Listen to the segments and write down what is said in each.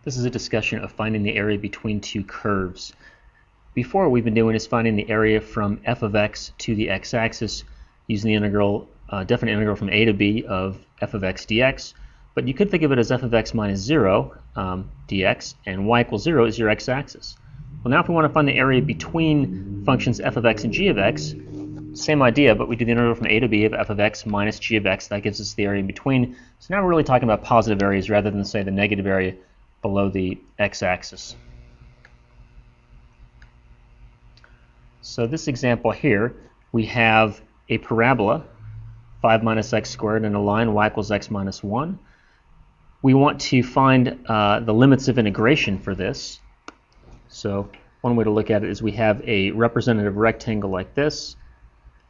This is a discussion of finding the area between two curves. Before, we've been doing is finding the area from f of x to the x-axis using the integral, definite integral from a to b of f of x dx. But you could think of it as f of x minus 0 dx, and y equals 0 is your x-axis. Well, now if we want to find the area between functions f of x and g of x, same idea, but we do the integral from a to b of f of x minus g of x. That gives us the area in between. So now we're really talking about positive areas rather than, say, the negative area below the x-axis. So this example here, we have a parabola, 5 minus x squared, and a line y equals x minus 1. We want to find the limits of integration for this. So one way to look at it is we have a representative rectangle like this.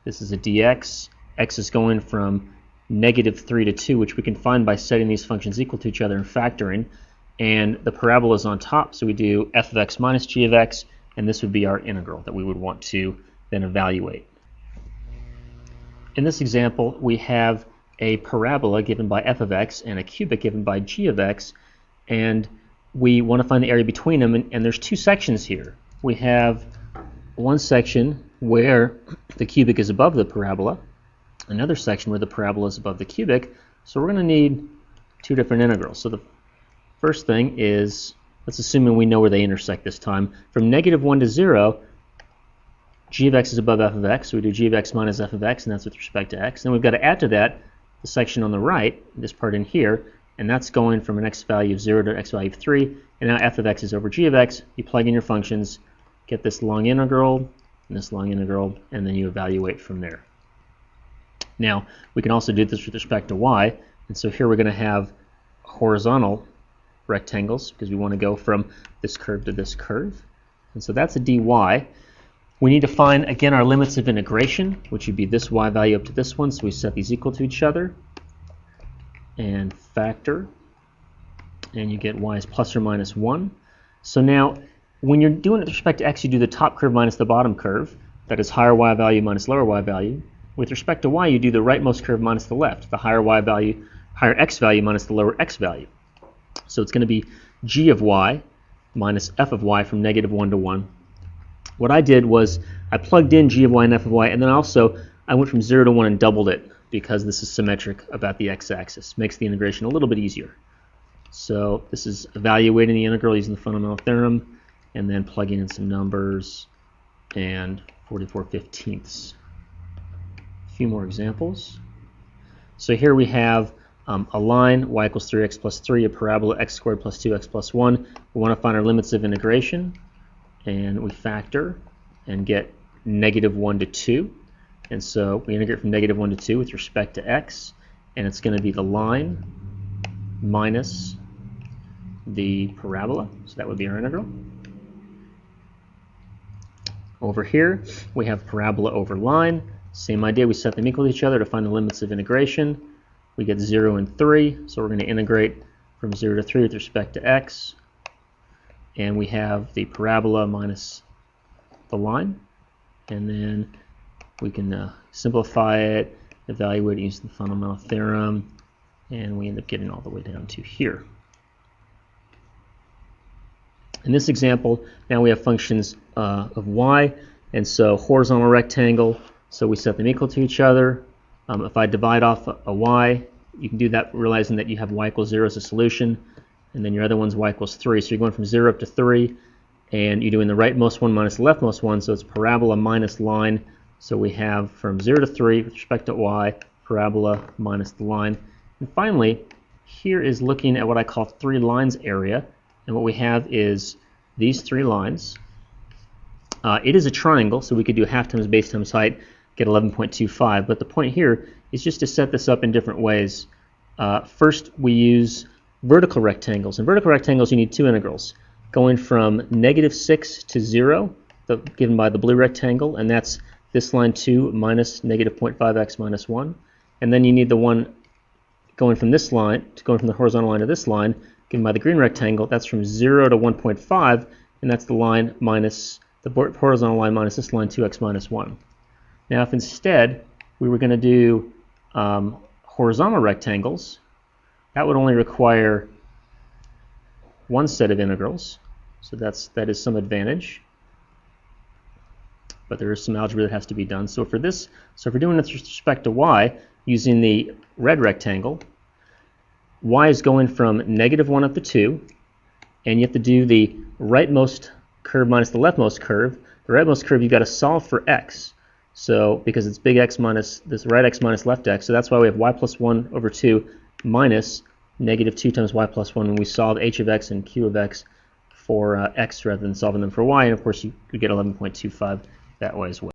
This is a dx. X is going from negative 3 to 2, which we can find by setting these functions equal to each other and factoring. And the parabola is on top, so we do f of x minus g of x, and this would be our integral that we would want to then evaluate. In this example, we have a parabola given by f of x and a cubic given by g of x, and we want to find the area between them, and there's two sections here. We have one section where the cubic is above the parabola, another section where the parabola is above the cubic, so we're going to need two different integrals. So the first thing is, let's assume we know where they intersect this time. From negative 1 to 0, g of x is above f of x, so we do g of x minus f of x, and that's with respect to x. Then we've got to add to that the section on the right, this part in here, and that's going from an x value of 0 to an x value of 3, and now f of x is over g of x. You plug in your functions, get this long integral, and this long integral, and then you evaluate from there. Now, we can also do this with respect to y, and so here we're going to have horizontal rectangles because we want to go from this curve to this curve. And so that's a dy. We need to find, again, our limits of integration, which would be this y value up to this one, so we set these equal to each other and factor, and you get y is plus or minus 1. So now, when you're doing it with respect to x, you do the top curve minus the bottom curve. That is higher y value minus lower y value. With respect to y, you do the rightmost curve minus the left, the higher y value, higher x value minus the lower x value. So it's going to be g of y minus f of y from negative 1 to 1. What I did was I plugged in g of y and f of y, and then also I went from 0 to 1 and doubled it because this is symmetric about the x-axis. Makes the integration a little bit easier. So this is evaluating the integral using the fundamental theorem, and then plugging in some numbers and 44/15. A few more examples. So here we have a line, y equals 3x plus 3, a parabola, x squared plus 2x plus 1. We want to find our limits of integration, and we factor and get negative 1 to 2. And so we integrate from negative 1 to 2 with respect to x, and it's going to be the line minus the parabola, so that would be our integral. Over here, we have parabola over line. Same idea, we set them equal to each other to find the limits of integration. We get 0 and 3, so we're going to integrate from 0 to 3 with respect to x. And we have the parabola minus the line. And then we can simplify it, evaluate it using the fundamental theorem, and we end up getting all the way down to here. In this example, now we have functions of y, and so horizontal rectangle, so we set them equal to each other. If I divide off a y, you can do that realizing that you have y equals 0 as a solution, and then your other one's y equals 3. So you're going from 0 up to 3, and you're doing the rightmost one minus the leftmost one, so it's parabola minus line. So we have from 0 to 3 with respect to y, parabola minus the line. And finally, here is looking at what I call 3 lines area, and what we have is these 3 lines. It is a triangle, so we could do half times base times height, get 11.25, but the point here is just to set this up in different ways. First, we use vertical rectangles. In vertical rectangles, you need two integrals, going from negative 6 to 0, given by the blue rectangle, and that's this line 2 minus negative 0.5x minus 1. And then you need the one going from this line, going from the horizontal line to this line, given by the green rectangle. That's from 0 to 1.5, and that's the line minus the horizontal line minus this line 2x minus 1. Now if instead we were going to do horizontal rectangles, that would only require one set of integrals, so that is some advantage. But there is some algebra that has to be done. So if we're doing this with respect to y, using the red rectangle, y is going from -1 up to 2, and you have to do the rightmost curve minus the leftmost curve. The rightmost curve, you've got to solve for x. So because it's big X minus this right x minus left x, so that's why we have y plus 1 over 2 minus -2 times y plus 1 when we solve h of x and q of x for x rather than solving them for y. And of course, you could get 11.25 that way as well.